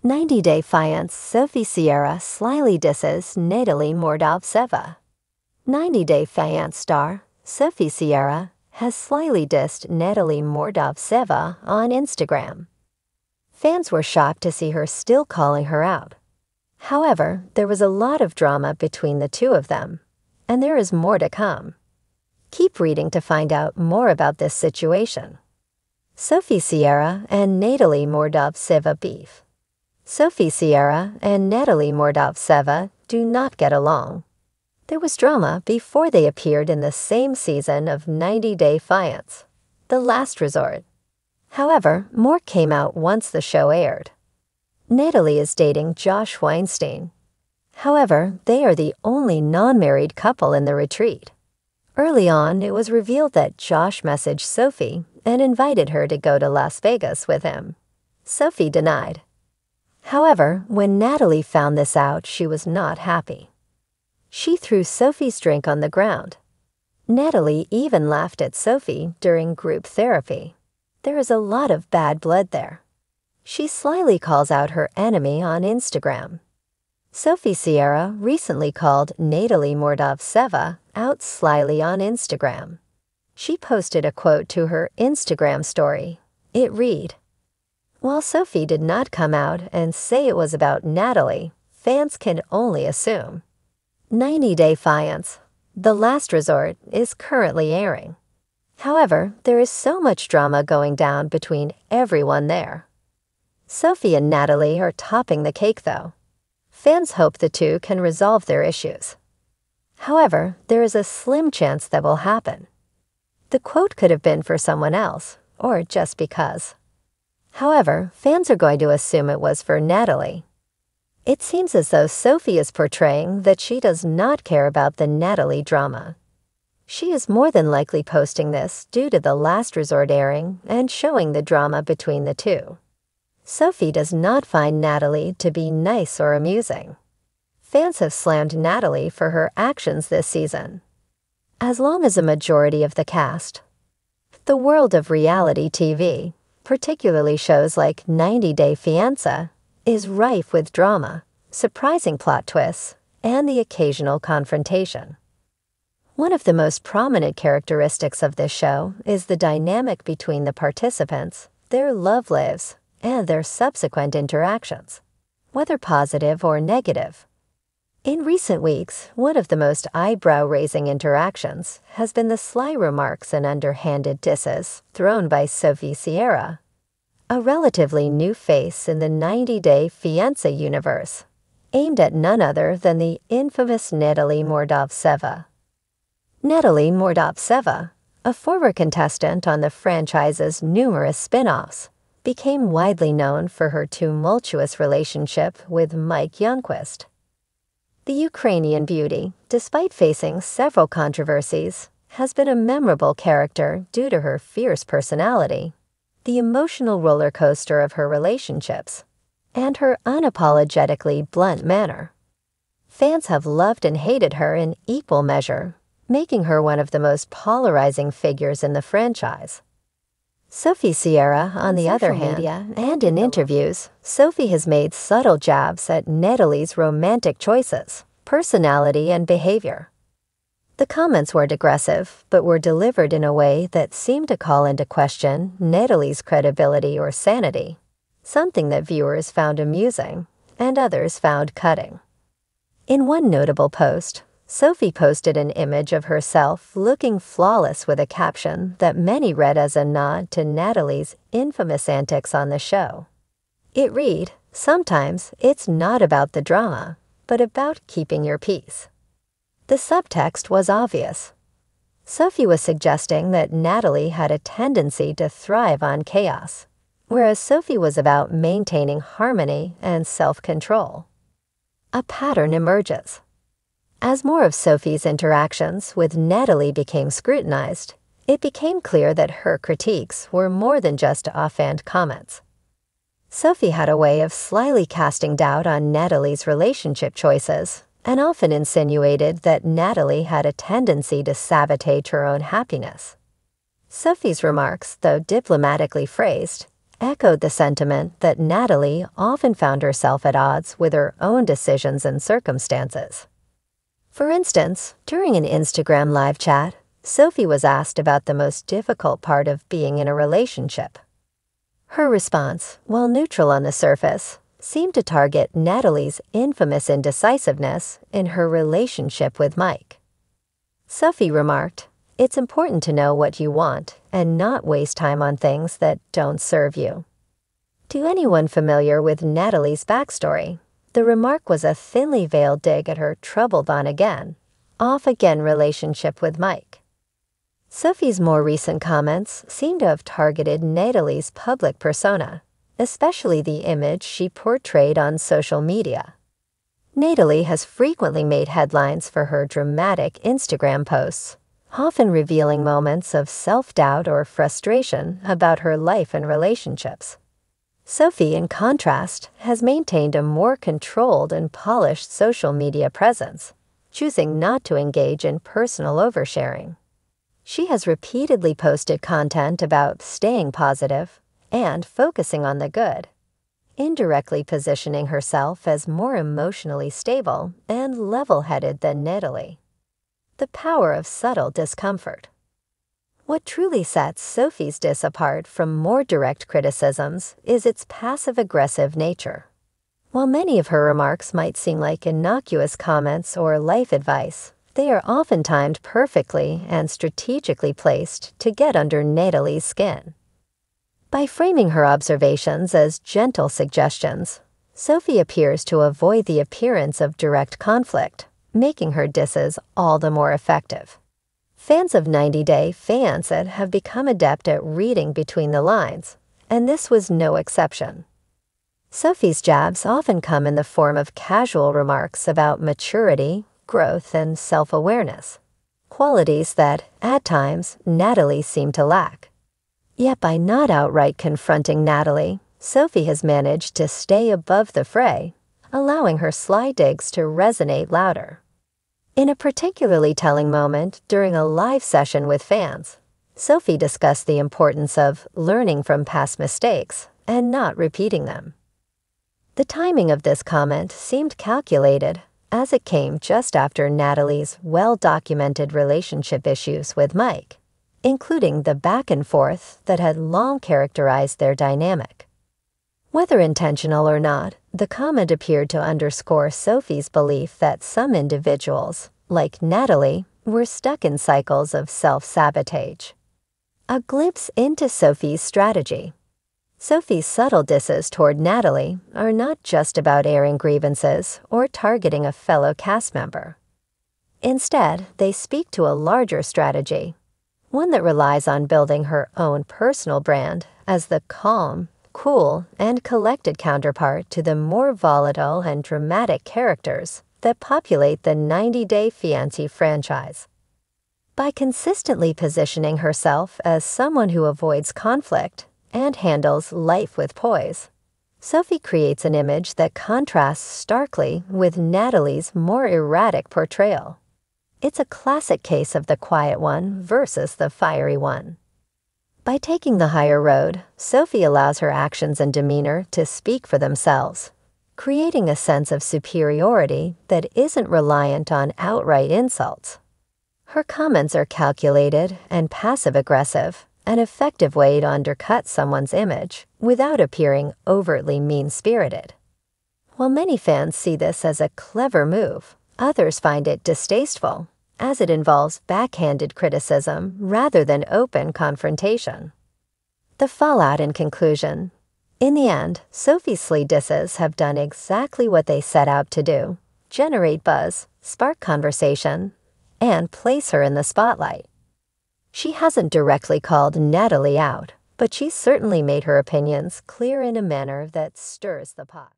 90-Day Fiancé Sophie Sierra slyly disses Natalie Mordovtseva. 90-Day Fiancé star Sophie Sierra has slyly dissed Natalie Mordovtseva on Instagram. Fans were shocked to see her still calling her out. However, there was a lot of drama between the two of them, and there is more to come. Keep reading to find out more about this situation. Sophie Sierra and Natalie Mordovtseva beef. Sophie Sierra and Natalie Mordovtseva do not get along. There was drama before they appeared in the same season of 90-Day Fiancé, The Last Resort. However, more came out once the show aired. Natalie is dating Josh Weinstein. However, they are the only non-married couple in the retreat. Early on, it was revealed that Josh messaged Sophie and invited her to go to Las Vegas with him. Sophie denied. However, when Natalie found this out, she was not happy. She threw Sophie's drink on the ground. Natalie even laughed at Sophie during group therapy. There is a lot of bad blood there. She slyly calls out her enemy on Instagram. Sophie Sierra recently called Natalie Mordovtseva out slyly on Instagram. She posted a quote to her Instagram story. It read, "While Sophie did not come out and say it was about Natalie, fans can only assume." 90-Day Fiancé, The Last Resort is currently airing. However, there is so much drama going down between everyone there. Sophie and Natalie are topping the cake though. Fans hope the two can resolve their issues. However, there is a slim chance that will happen. The quote could have been for someone else, or just because. However, fans are going to assume it was for Natalie. It seems as though Sophie is portraying that she does not care about the Natalie drama. She is more than likely posting this due to The Last Resort airing and showing the drama between the two. Sophie does not find Natalie to be nice or amusing. Fans have slammed Natalie for her actions this season. As long as a majority of the cast. The world of reality TV, particularly shows like 90-Day Fiancé, is rife with drama, surprising plot twists, and the occasional confrontation. One of the most prominent characteristics of this show is the dynamic between the participants, their love lives, and their subsequent interactions, whether positive or negative. In recent weeks, one of the most eyebrow-raising interactions has been the sly remarks and underhanded disses thrown by Sophie Sierra, a relatively new face in the 90-Day Fiancé universe, aimed at none other than the infamous Natalie Mordovtseva. Natalie Mordovtseva, a former contestant on the franchise's numerous spin-offs, became widely known for her tumultuous relationship with Mike Youngquist. The Ukrainian beauty, despite facing several controversies, has been a memorable character due to her fierce personality, the emotional roller coaster of her relationships, and her unapologetically blunt manner. Fans have loved and hated her in equal measure, making her one of the most polarizing figures in the franchise. Sophie Sierra, on the other hand, and in interviews, Sophie has made subtle jabs at Natalie's romantic choices, personality, and behavior. The comments weren't aggressive, but were delivered in a way that seemed to call into question Natalie's credibility or sanity, something that viewers found amusing and others found cutting. In one notable post, Sophie posted an image of herself looking flawless with a caption that many read as a nod to Natalie's infamous antics on the show. It read, "Sometimes it's not about the drama, but about keeping your peace." The subtext was obvious. Sophie was suggesting that Natalie had a tendency to thrive on chaos, whereas Sophie was about maintaining harmony and self-control. A pattern emerges. As more of Sophie's interactions with Natalie became scrutinized, it became clear that her critiques were more than just offhand comments. Sophie had a way of slyly casting doubt on Natalie's relationship choices, and often insinuated that Natalie had a tendency to sabotage her own happiness. Sophie's remarks, though diplomatically phrased, echoed the sentiment that Natalie often found herself at odds with her own decisions and circumstances. For instance, during an Instagram live chat, Sophie was asked about the most difficult part of being in a relationship. Her response, while neutral on the surface, seemed to target Natalie's infamous indecisiveness in her relationship with Mike. Sophie remarked, "It's important to know what you want and not waste time on things that don't serve you." To anyone familiar with Natalie's backstory, the remark was a thinly veiled dig at her troubled on-again, off-again relationship with Mike. Sophie's more recent comments seem to have targeted Natalie's public persona, especially the image she portrayed on social media. Natalie has frequently made headlines for her dramatic Instagram posts, often revealing moments of self-doubt or frustration about her life and relationships. Sophie, in contrast, has maintained a more controlled and polished social media presence, choosing not to engage in personal oversharing. She has repeatedly posted content about staying positive and focusing on the good, indirectly positioning herself as more emotionally stable and level-headed than Natalie. The power of subtle discomfort. What truly sets Sophie's diss apart from more direct criticisms is its passive-aggressive nature. While many of her remarks might seem like innocuous comments or life advice, they are often timed perfectly and strategically placed to get under Natalie's skin. By framing her observations as gentle suggestions, Sophie appears to avoid the appearance of direct conflict, making her disses all the more effective. Fans of 90 Day Fiancé have become adept at reading between the lines, and this was no exception. Sophie's jabs often come in the form of casual remarks about maturity, growth, and self-awareness, qualities that, at times, Natalie seemed to lack. Yet by not outright confronting Natalie, Sophie has managed to stay above the fray, allowing her sly digs to resonate louder. In a particularly telling moment during a live session with fans, Sophie discussed the importance of learning from past mistakes and not repeating them. The timing of this comment seemed calculated, as it came just after Natalie's well-documented relationship issues with Mike, including the back-and-forth that had long characterized their dynamic. Whether intentional or not, the comment appeared to underscore Sophie's belief that some individuals, like Natalie, were stuck in cycles of self-sabotage. A glimpse into Sophie's strategy. Sophie's subtle disses toward Natalie are not just about airing grievances or targeting a fellow cast member. Instead, they speak to a larger strategy, one that relies on building her own personal brand as the calm, cool, and collected counterpart to the more volatile and dramatic characters that populate the 90 Day Fiancé franchise. By consistently positioning herself as someone who avoids conflict and handles life with poise, Sophie creates an image that contrasts starkly with Natalie's more erratic portrayal. It's a classic case of the quiet one versus the fiery one. By taking the higher road, Sophie allows her actions and demeanor to speak for themselves, creating a sense of superiority that isn't reliant on outright insults. Her comments are calculated and passive-aggressive, an effective way to undercut someone's image without appearing overtly mean-spirited. While many fans see this as a clever move, others find it distasteful, as it involves backhanded criticism rather than open confrontation. The fallout in conclusion. In the end, Sophie's sly disses have done exactly what they set out to do: generate buzz, spark conversation, and place her in the spotlight. She hasn't directly called Natalie out, but she's certainly made her opinions clear in a manner that stirs the pot.